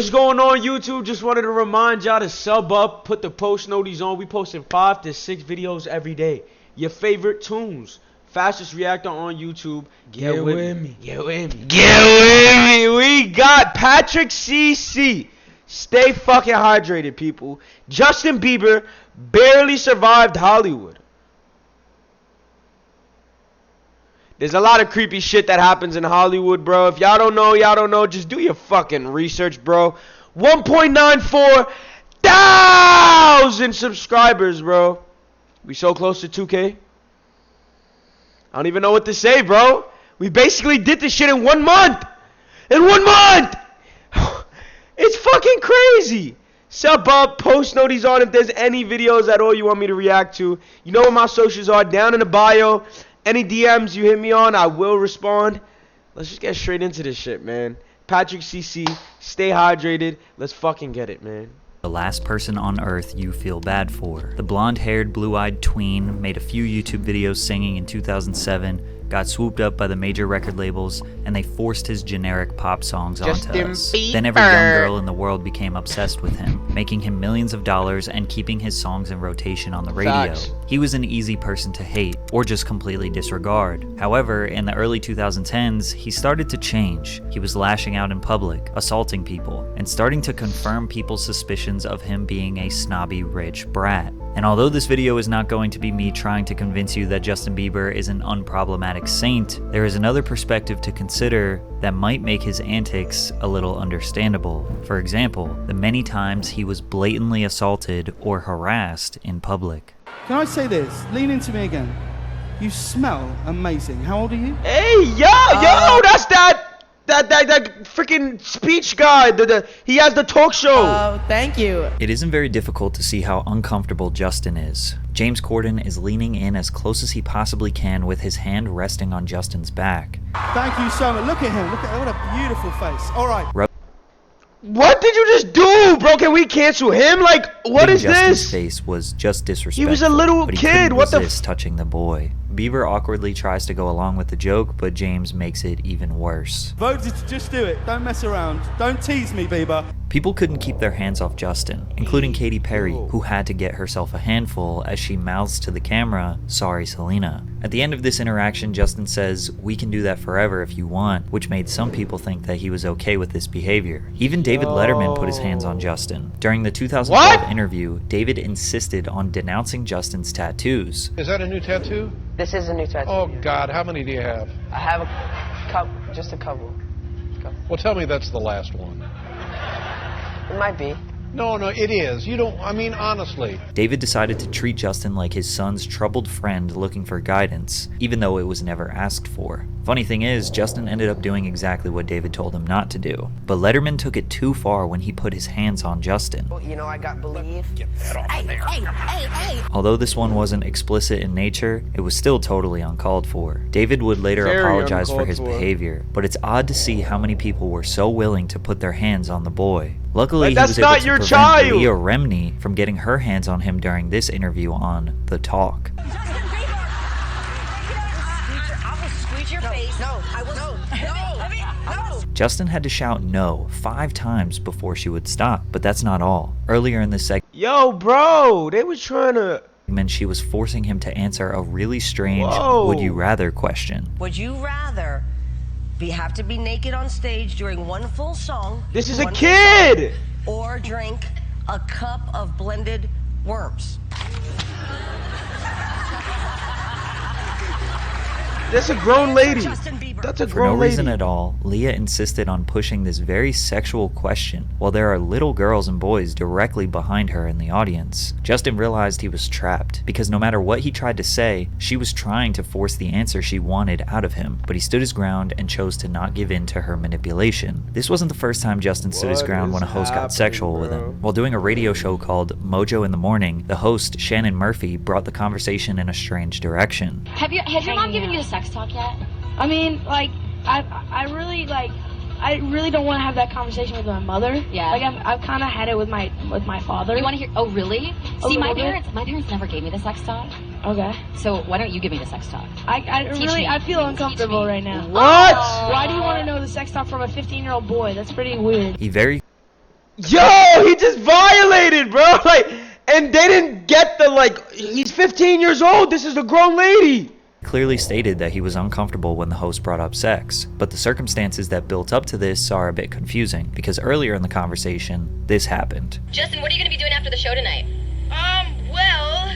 What's going on, YouTube? Just wanted to remind y'all to sub up, put the post notice on. We posting 5 to 6 videos every day. Your favorite tunes. Fastest reactor on YouTube. Get with me. Get with me. Get with me. We got Patrick CC. Stay fucking hydrated, people. Justin Bieber barely survived Hollywood. There's a lot of creepy shit that happens in Hollywood, bro. If y'all don't know, y'all don't know. Just do your fucking research, bro. 1.94 thousand subscribers, bro. We so close to 2K. I don't even know what to say, bro. We basically did this shit in 1 month. In 1 month! It's fucking crazy. Sub up, post notice on if there's any videos at all you want me to react to. You know what my socials are, down in the bio. Any DMs you hit me on, I will respond. Let's just get straight into this shit, man. Patrick CC, stay hydrated. Let's fucking get it, man. The last person on earth you feel bad for. The blonde-haired, blue-eyed tween made a few YouTube videos singing in 2007, got swooped up by the major record labels, and they forced his generic pop songs onto us. Then every young girl in the world became obsessed with him, making him millions of dollars and keeping his songs in rotation on the radio. Facts. He was an easy person to hate, or just completely disregard. However, in the early 2010s, he started to change. He was lashing out in public, assaulting people, and starting to confirm people's suspicions of him being a snobby rich brat. And although this video is not going to be me trying to convince you that Justin Bieber is an unproblematic saint, there is another perspective to consider that might make his antics a little understandable. For example, the many times he was blatantly assaulted or harassed in public. Can I say this? Lean into me again. You smell amazing. How old are you? Hey, yo, that's that freaking speech guy. He has the talk show. Oh, thank you. It isn't very difficult to see how uncomfortable Justin is. James Corden is leaning in as close as he possibly can with his hand resting on Justin's back. Thank you so much. Look at him. Look at what a beautiful face. All right. What did you just do, bro? Can we cancel him? Like, what is Justin's this? face was just disrespectful. He was a little but he kid. couldn't What the resist touching the boy. Bieber awkwardly tries to go along with the joke, but James makes it even worse. Voted to just do it. Don't mess around. Don't tease me, Bieber. People couldn't keep their hands off Justin, including Katy Perry, who had to get herself a handful as she mouths to the camera, "Sorry, Selena." At the end of this interaction, Justin says, "We can do that forever if you want," which made some people think that he was okay with this behavior. Even David Letterman put his hands on Justin. During the 2012 interview, David insisted on denouncing Justin's tattoos. Is that a new tattoo? This is a new tattoo. Oh, God, how many do you have? I have a couple, just a couple. Well, tell me that's the last one. It might be. No, it is. You don't, I mean, honestly. David decided to treat Justin like his son's troubled friend looking for guidance, even though it was never asked for. Funny thing is, Justin ended up doing exactly what David told him not to do. But Letterman took it too far when he put his hands on Justin. You know, I got believe. Get that off there. Hey. Although this one wasn't explicit in nature, it was still totally uncalled for. David would later Very apologize for uncalled his for. behavior, but it's odd to see how many people were so willing to put their hands on the boy. Luckily, Like, that's he was able not to your prevent child. Leah Remini from getting her hands on him during this interview on The Talk. I will squeeze your face. No, I will. No. Justin had to shout no 5 times before she would stop, but that's not all. Earlier in this Yo, bro, they was trying to. segment, she was forcing him to answer a really strange Whoa. would you rather question. Would you rather have to be naked on stage during one full song? This is a one full kid. song, or drink a cup of blended worms? That's a grown lady. Justin Bieber. That's a For no grown lady. reason at all, Leah insisted on pushing this very sexual question while there are little girls and boys directly behind her in the audience. Justin realized he was trapped because no matter what he tried to say, she was trying to force the answer she wanted out of him, but he stood his ground and chose to not give in to her manipulation. This wasn't the first time Justin stood his What ground is when a host got happening, sexual with bro? him. While doing a radio show called Mojo in the Morning, the host, Shannon Murphy, brought the conversation in a strange direction. Has your mom given you the sex talk yet? I mean, like, I really don't want to have that conversation with my mother. Yeah. Like, I've kind of had it with my father. You want to hear? Oh, really? A See, my little bit. parents never gave me the sex talk. Okay. So why don't you give me the sex talk? I feel uncomfortable right now. What? Why do you want to know the sex talk from a 15-year-old boy? That's pretty weird. He very Yo, he just violated, bro. Like, and they didn't get the, like, he's 15 years old. This is a grown lady. Clearly stated that he was uncomfortable when the host brought up sex, but the circumstances that built up to this are a bit confusing, because earlier in the conversation, this happened. Justin, what are you going to be doing after the show tonight? Well,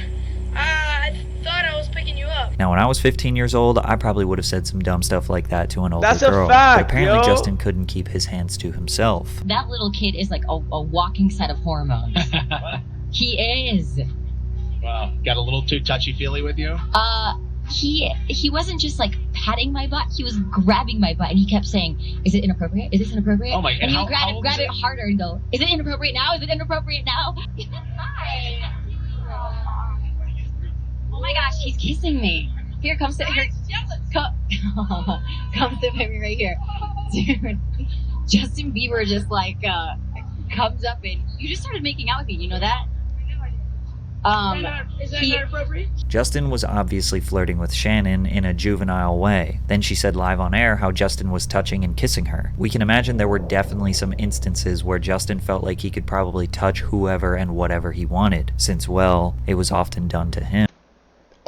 I thought I was picking you up. Now, when I was 15 years old, I probably would have said some dumb stuff like that to an older That's girl. a fact, but apparently yo. Justin couldn't keep his hands to himself. That little kid is like a walking set of hormones. He is. Wow. Got a little too touchy-feely with you? He wasn't just like patting my butt, he was grabbing my butt and he kept saying, "Is it inappropriate? Is this inappropriate?" Oh my God. And he would How old grab is it it? harder and go, "Is it inappropriate now? Is it inappropriate now?" Hi. Oh my gosh, he's kissing me. Here, come sit here. Come sit with me right here. Dude, Justin Bieber just like comes up and you just started making out with me, you know that? Is that not appropriate? Justin was obviously flirting with Shannon in a juvenile way. Then she said live on air how Justin was touching and kissing her. We can imagine there were definitely some instances where Justin felt like he could probably touch whoever and whatever he wanted, since, well, it was often done to him.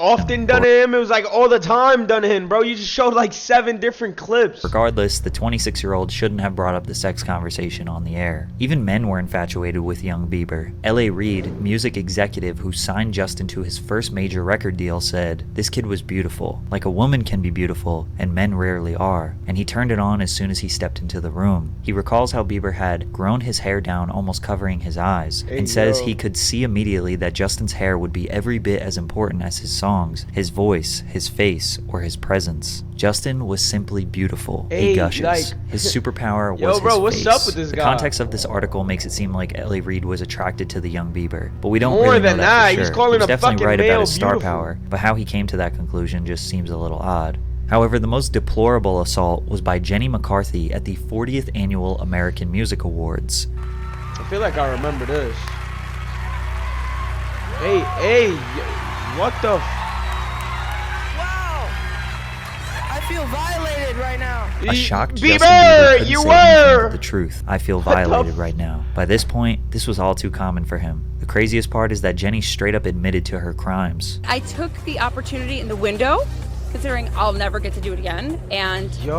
Often done to him. It was like all the time done to him, bro. You just showed like 7 different clips. Regardless, the 26-year-old shouldn't have brought up the sex conversation on the air. Even men were infatuated with young Bieber. L.A. Reid, music executive who signed Justin to his first major record deal, said, "This kid was beautiful. Like a woman can be beautiful, and men rarely are. And he turned it on as soon as he stepped into the room." He recalls how Bieber had grown his hair down, almost covering his eyes, and says he could see immediately that Justin's hair would be every bit as important as his songs, his voice, his face, or his presence. Justin was simply beautiful. Hey, He gushes. like- His superpower was Yo, bro, his what's face. up with this The guy? context of this article makes it seem like L.A. Reid was attracted to the young Bieber, but we don't More really know than that that, for sure. he's calling He was a definitely fucking right male about his star beautiful. power, but how he came to that conclusion just seems a little odd. However, the most deplorable assault was by Jenny McCarthy at the 40th Annual American Music Awards. I feel like I remember this. Hey, what the? Wow. I feel violated right now. A shocked Bieber, Justin Bieber couldn't you say anything were. but the truth. "I feel What the violated right now." By this point, this was all too common for him. The craziest part is that Jenny straight up admitted to her crimes. I took the opportunity in the window, considering I'll never get to do it again, and kind of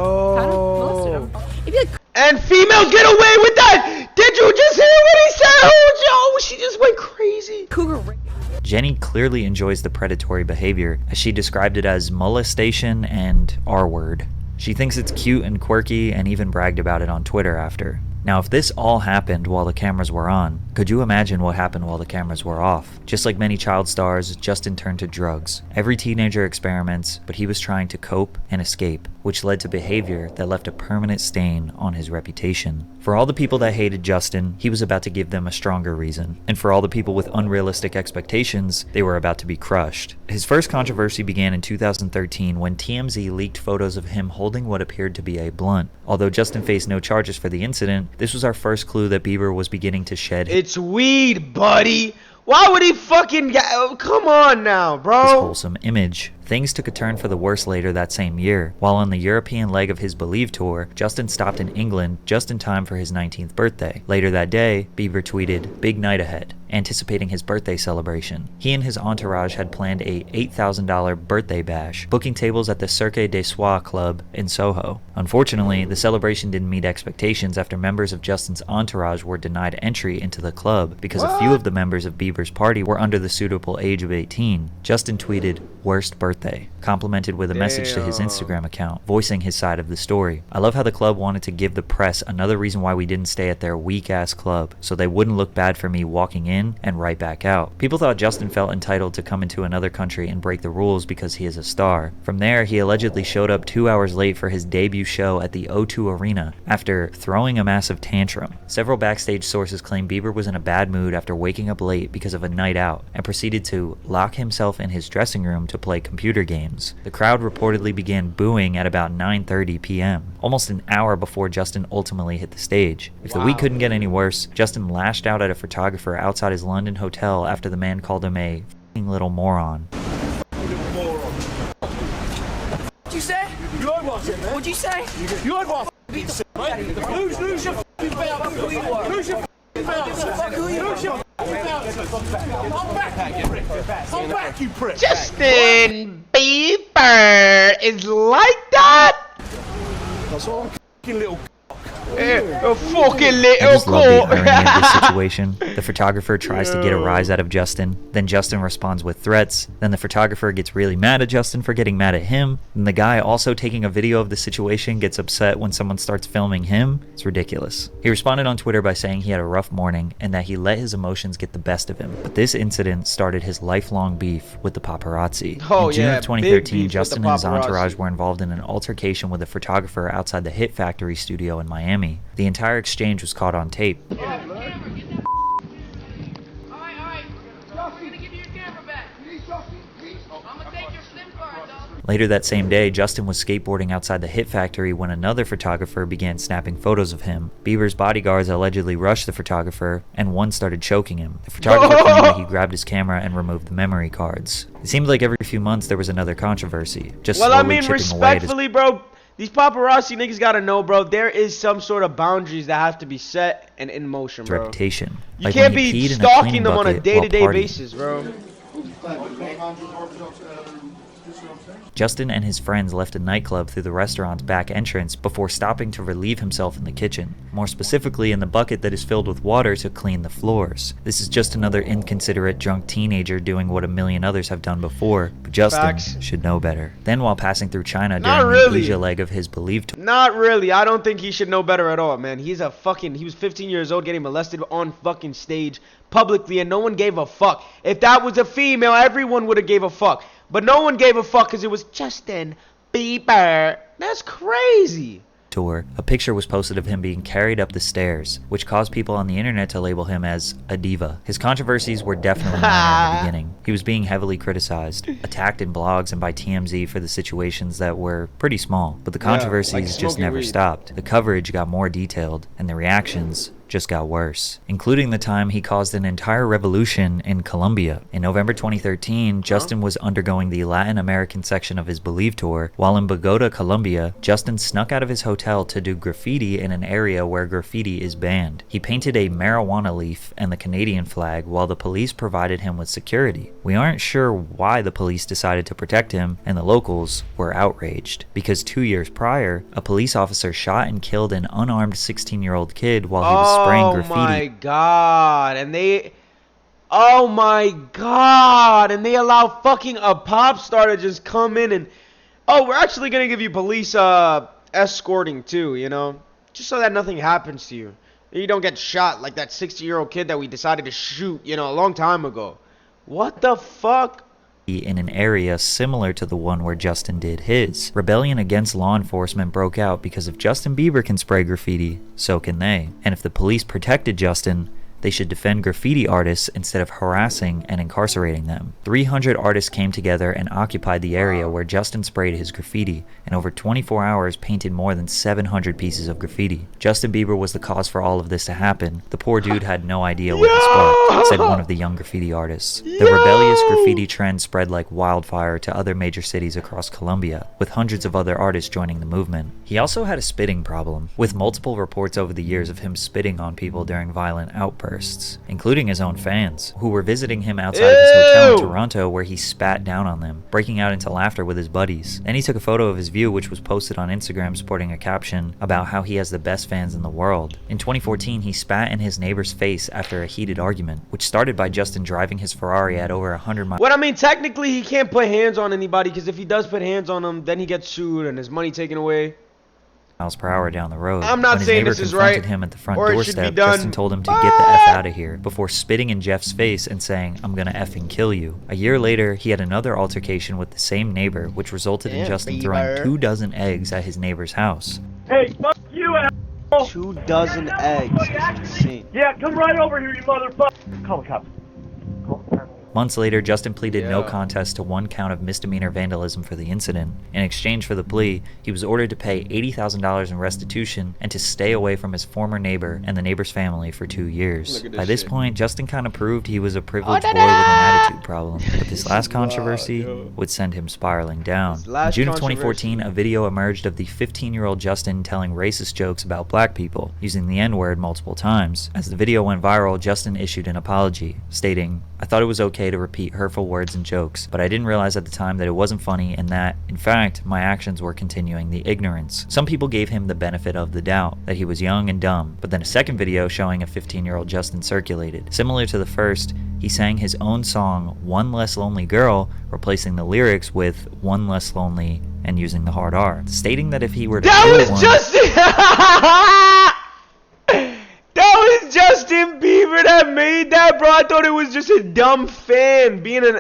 molested Yo. him. It'd be like, And females get away with that. Did you just hear what he said? Oh, yo, she just went crazy. cougar rape. Jenny clearly enjoys the predatory behavior, as she described it as molestation and R-word. She thinks it's cute and quirky and even bragged about it on Twitter after. Now, if this all happened while the cameras were on, could you imagine what happened while the cameras were off? Just like many child stars, Justin turned to drugs. Every teenager experiments, but he was trying to cope and escape, which led to behavior that left a permanent stain on his reputation. For all the people that hated Justin, he was about to give them a stronger reason. And for all the people with unrealistic expectations, they were about to be crushed. His first controversy began in 2013 when TMZ leaked photos of him holding what appeared to be a blunt. Although Justin faced no charges for the incident, this was our first clue that Bieber was beginning to shed It's weed, buddy. Why would he fucking come on now, his bro? wholesome image. Things took a turn for the worse later that same year. While on the European leg of his Believe tour, Justin stopped in England just in time for his 19th birthday. Later that day, Bieber tweeted, "Big night ahead," anticipating his birthday celebration. He and his entourage had planned a $8,000 birthday bash, booking tables at the Cirque des Soirs Club in Soho. Unfortunately, the celebration didn't meet expectations after members of Justin's entourage were denied entry into the club because a few of the members of Bieber's party were under the suitable age of 18. Justin tweeted, "Worst birthday," complimented with a message to his Instagram account, voicing his side of the story. "I love how the club wanted to give the press another reason why we didn't stay at their weak-ass club, so they wouldn't look bad for me walking in and right back out." People thought Justin felt entitled to come into another country and break the rules because he is a star. From there, he allegedly showed up 2 hours late for his debut show at the O2 Arena after throwing a massive tantrum. Several backstage sources claim Bieber was in a bad mood after waking up late because of a night out and proceeded to lock himself in his dressing room to play computer games. The crowd reportedly began booing at about 9:30 p.m., almost an hour before Justin ultimately hit the stage. If the week couldn't get any worse, Justin lashed out at a photographer outside his London hotel after the man called him a f***ing little moron. What'd you say? What'd you say? Lose your f***ing belt. Lose your f***ing Come back, you prick. Justin Bieber is like that? That's all fucking little A fucking I little just love the cool. irony of this situation. The photographer tries to get a rise out of Justin, then Justin responds with threats, then the photographer gets really mad at Justin for getting mad at him, and the guy also taking a video of the situation gets upset when someone starts filming him. It's ridiculous. He responded on Twitter by saying he had a rough morning and that he let his emotions get the best of him. But this incident started his lifelong beef with the paparazzi. Oh, In June yeah, of big 2013, beef with Justin the and his paparazzi. entourage were involved in an altercation with a photographer outside the Hit Factory studio in Miami. The entire exchange was caught on tape. Later that same day, Justin was skateboarding outside the Hit Factory when another photographer began snapping photos of him. Bieber's bodyguards allegedly rushed the photographer, and one started choking him. The photographer claimed that he grabbed his camera and removed the memory cards. It seemed like every few months there was another controversy, just Well, slowly I mean, chipping away at his respectfully, bro, these paparazzi niggas gotta know, bro, there is some sort of boundaries that have to be set and in motion, bro. reputation. You Like can't when he be peed in a stalking cleaning them on a bucket while day-to-day partying. basis, bro. Justin and his friends left a nightclub through the restaurant's back entrance before stopping to relieve himself in the kitchen, more specifically in the bucket that is filled with water to clean the floors. This is just another inconsiderate drunk teenager doing what a million others have done before, but Justin Facts. should know better. Then while passing through China Not during really. the Asia leg of his believed Not really. I don't think he should know better at all, man. He was 15 years old getting molested on fucking stage publicly, and no one gave a fuck. If that was a female, everyone would have gave a fuck. But no one gave a fuck because it was Justin Bieber. That's crazy. tour, a picture was posted of him being carried up the stairs, which caused people on the internet to label him as a diva. His controversies were definitely minor in the beginning. He was being heavily criticized, attacked in blogs and by TMZ for the situations that were pretty small, but the controversies just never stopped. The coverage got more detailed, and the reactions just got worse, including the time he caused an entire revolution in Colombia. In November 2013, Justin was undergoing the Latin American section of his Believe tour. While in Bogota, Colombia, Justin snuck out of his hotel to do graffiti in an area where graffiti is banned. He painted a marijuana leaf and the Canadian flag while the police provided him with security. We aren't sure why the police decided to protect him, and the locals were outraged, because 2 years prior, a police officer shot and killed an unarmed 16-year-old kid while he was spraying graffiti. Oh my god, and they... Oh my god, and they allow fucking a pop star to just come in and... Oh, we're actually gonna give you police escorting too, you know? Just so that nothing happens to you. You don't get shot like that 60-year-old kid that we decided to shoot, you know, a long time ago. What the fuck? In an area similar to the one where Justin did his. Rebellion against law enforcement broke out because if Justin Bieber can spray graffiti, so can they. And if the police protected Justin, they should defend graffiti artists instead of harassing and incarcerating them. 300 artists came together and occupied the area where Justin sprayed his graffiti, and over 24 hours painted more than 700 pieces of graffiti. Justin Bieber was the cause for all of this to happen. The poor dude had no idea what he sparked, said one of the young graffiti artists. The rebellious graffiti trend spread like wildfire to other major cities across Colombia, with hundreds of other artists joining the movement. He also had a spitting problem, with multiple reports over the years of him spitting on people during violent outbursts, including his own fans, who were visiting him outside of his hotel in Toronto, where he spat down on them, breaking out into laughter with his buddies. Then he took a photo of his view, which was posted on Instagram sporting a caption about how he has the best fans in the world. In 2014, he spat in his neighbor's face after a heated argument, which started by Justin driving his Ferrari at over 100 miles. Well, I mean, technically, he can't put hands on anybody, because if he does put hands on them, then he gets sued and his money taken away. Per hour down the road. I'm not when his saying neighbor this is confronted right, him at the front or it should be doorstep, done. Justin told him to get the F out of here before spitting in Jeff's face and saying, "I'm gonna effing kill you." A year later, he had another altercation with the same neighbor, which resulted in Justin throwing 24 eggs at his neighbor's house. Hey, fuck you, asshole! 24 eggs. That's insane. Yeah, come right over here, you motherfucker! Call the cops. Months later, Justin pleaded no contest to 1 count of misdemeanor vandalism for the incident. In exchange for the plea, he was ordered to pay $80,000 in restitution and to stay away from his former neighbor and the neighbor's family for 2 years. By this point, Justin kind of proved he was a privileged boy with an attitude problem, but this last controversy would send him spiraling down. In June of 2014, a video emerged of the 15-year-old Justin telling racist jokes about black people, using the N-word multiple times. As the video went viral, Justin issued an apology, stating, I thought it was okay to repeat hurtful words and jokes, but I didn't realize at the time that it wasn't funny and that, in fact, my actions were continuing the ignorance. Some people gave him the benefit of the doubt, that he was young and dumb, but then a second video showing a 15-year-old Justin circulated. Similar to the first, he sang his own song, One Less Lonely Girl, replacing the lyrics with One Less Lonely and using the hard R, stating that if he were to Justin! That was Justin Bieber that made that, bro. I thought it was just a dumb fan being an...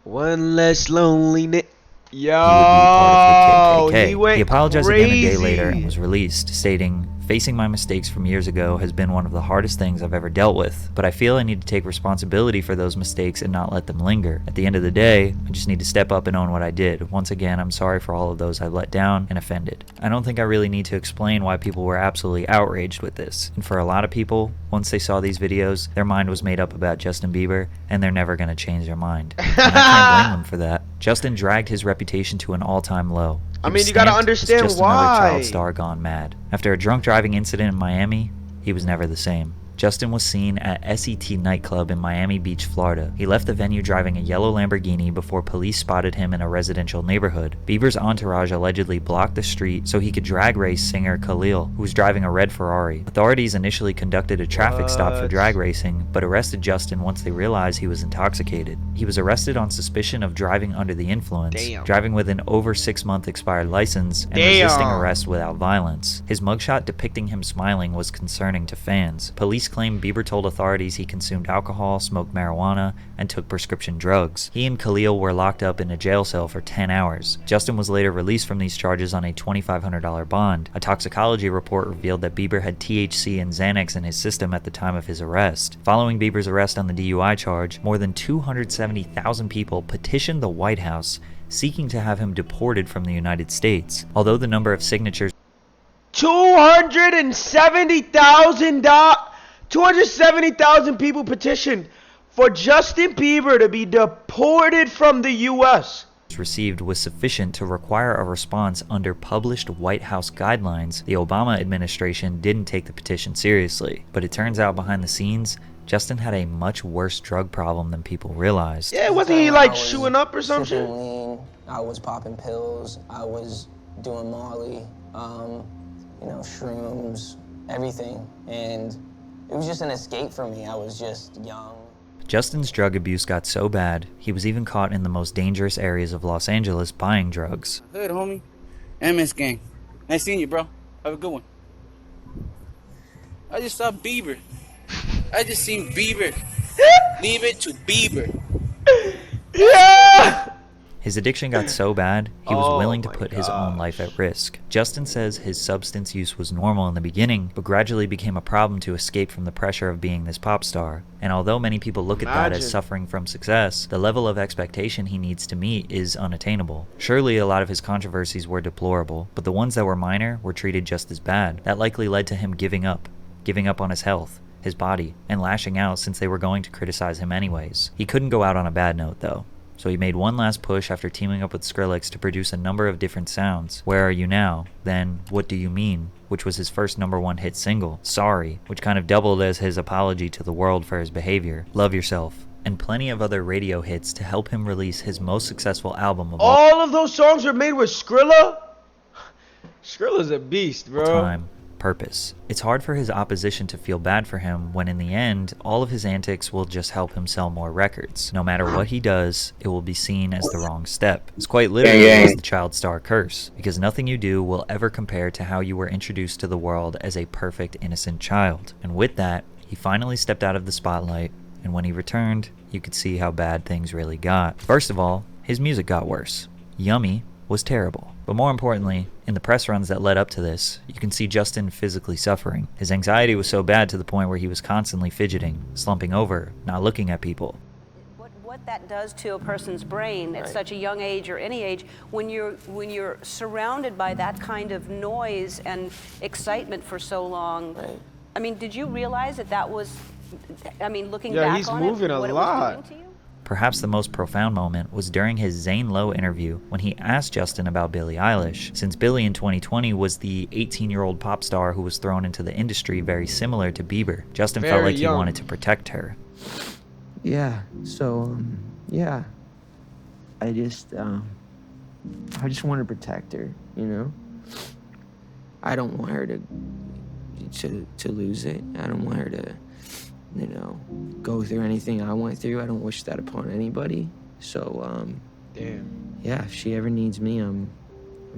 One less lonely... Yo, he apologized again a day later and was released, stating, "Facing my mistakes from years ago has been one of the hardest things I've ever dealt with, but I feel I need to take responsibility for those mistakes and not let them linger. At the end of the day, I just need to step up and own what I did. Once again, I'm sorry for all of those I've let down and offended." I don't think I really need to explain why people were absolutely outraged with this. And for a lot of people, once they saw these videos, their mind was made up about Justin Bieber, and they're never going to change their mind. And I can't blame them for that. Justin dragged his reputation to an all-time low. I mean, you gotta understand just why. Another child star gone mad. After a drunk driving incident in Miami, he was never the same. Justin was seen at SET nightclub in Miami Beach, Florida. He left the venue driving a yellow Lamborghini before police spotted him in a residential neighborhood. Bieber's entourage allegedly blocked the street so he could drag race singer Khalil, who was driving a red Ferrari. Authorities initially conducted a traffic stop for drag racing, but arrested Justin once they realized he was intoxicated. He was arrested on suspicion of driving under the influence, driving with an over 6-month expired license, and resisting arrest without violence. His mugshot depicting him smiling was concerning to fans. Police claimed Bieber told authorities he consumed alcohol, smoked marijuana, and took prescription drugs. He and Khalil were locked up in a jail cell for 10 hours. Justin was later released from these charges on a $2,500 bond. A toxicology report revealed that Bieber had THC and Xanax in his system at the time of his arrest. Following Bieber's arrest on the DUI charge, more than 270,000 people petitioned the White House seeking to have him deported from the United States. Although the number of signatures 270,000 people petitioned for Justin Bieber to be deported from the U.S. received was sufficient to require a response under published White House guidelines, the Obama administration didn't take the petition seriously. But it turns out behind the scenes, Justin had a much worse drug problem than people realized. Yeah, wasn't he like chewing up or some shit? I was popping pills, I was doing Molly, shrooms, everything. And it was just an escape for me. I was just young. Justin's drug abuse got so bad, he was even caught in the most dangerous areas of Los Angeles buying drugs. Hood, homie. MS gang. Nice seeing you, bro. Have a good one. I just saw Bieber. I just seen Bieber. Leave it to Bieber. Yeah! His addiction got so bad, he was willing to put his own life at risk. Justin says his substance use was normal in the beginning, but gradually became a problem to escape from the pressure of being this pop star. And although many people look at that as suffering from success, the level of expectation he needs to meet is unattainable. Surely a lot of his controversies were deplorable, but the ones that were minor were treated just as bad. That likely led to him giving up on his health, his body, and lashing out since they were going to criticize him anyways. He couldn't go out on a bad note though. So he made one last push after teaming up with Skrillex to produce a number of different sounds. Where Are You Now? Then What Do You Mean? Which was his first #1 hit single. Sorry, which kind of doubled as his apology to the world for his behavior. Love Yourself. And plenty of other radio hits to help him release his most successful album of all of those songs were made with Skrilla? Skrilla's a beast, bro. Time. Purpose. It's hard for his opposition to feel bad for him when in the end, all of his antics will just help him sell more records. No matter what he does, it will be seen as the wrong step. It's quite literally the child star curse, because nothing you do will ever compare to how you were introduced to the world as a perfect, innocent child. And with that, he finally stepped out of the spotlight, and when he returned, you could see how bad things really got. First of all, his music got worse. Yummy was terrible. But more importantly, in the press runs that led up to this, you can see Justin physically suffering. His anxiety was so bad to the point where he was constantly fidgeting, slumping over, not looking at people. What that does to a person's brain at such a young age or any age, when you're surrounded by that kind of noise and excitement for so long. I mean, did you realize that was, I mean, looking back on it, what it was doing to you? Perhaps the most profound moment was during his Zane Lowe interview when he asked Justin about Billie Eilish, since Billie in 2020 was the 18-year-old pop star who was thrown into the industry very similar to Bieber. Justin felt like he wanted to protect her. Yeah, so, yeah. I just want to protect her, you know? I don't want her to lose it. I don't want her to, you know, go through anything I went through. I don't wish that upon anybody. So, damn. Yeah, if she ever needs me, I'm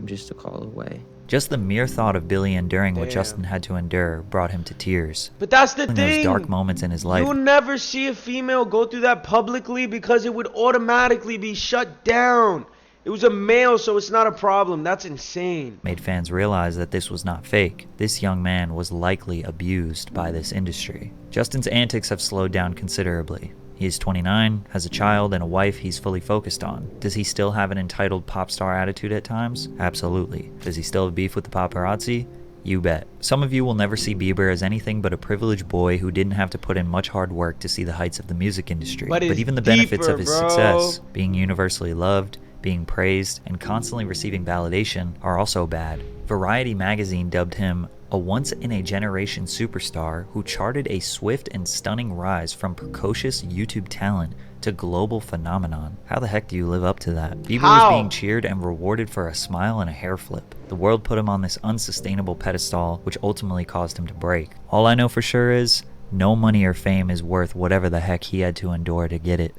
just a call away. Just the mere thought of Billie enduring what Justin had to endure brought him to tears. But that's the in thing. Those dark moments in his life. You'll never see a female go through that publicly because it would automatically be shut down. It was a male, so it's not a problem. That's insane. Made fans realize that this was not fake. This young man was likely abused by this industry. Justin's antics have slowed down considerably. He is 29, has a child and a wife he's fully focused on. Does he still have an entitled pop star attitude at times? Absolutely. Does he still have beef with the paparazzi? You bet. Some of you will never see Bieber as anything but a privileged boy who didn't have to put in much hard work to see the heights of the music industry. But even the benefits of his success, being universally loved, being praised, and constantly receiving validation, are also bad. Variety magazine dubbed him a once-in-a-generation superstar who charted a swift and stunning rise from precocious YouTube talent to global phenomenon. How the heck do you live up to that? Bieber was being cheered and rewarded for a smile and a hair flip. The world put him on this unsustainable pedestal, which ultimately caused him to break. All I know for sure is, no money or fame is worth whatever the heck he had to endure to get it.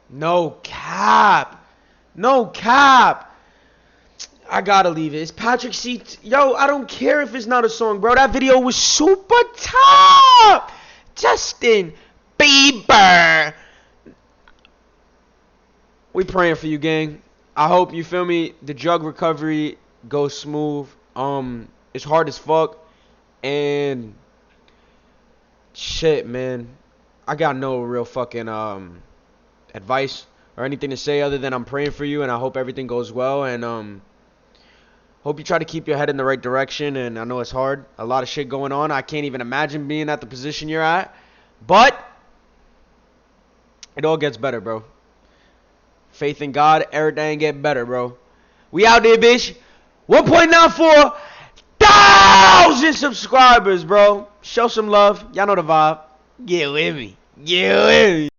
No cap. No cap. I gotta leave it. It's Patrick C. Yo, I don't care if it's not a song, bro. That video was super top. Justin Bieber. We praying for you, gang. I hope, you feel me, the drug recovery goes smooth. It's hard as fuck. And shit, man. I got no real fucking advice or anything to say other than I'm praying for you and I hope everything goes well, and hope you try to keep your head in the right direction. And I know it's hard, a lot of shit going on. I can't even imagine being at the position you're at, but it all gets better, bro. Faith in God, everything get better, bro. We out there, bitch. 1.94 thousand subscribers, bro. Show some love. Y'all know the vibe. Get with me. Get with me.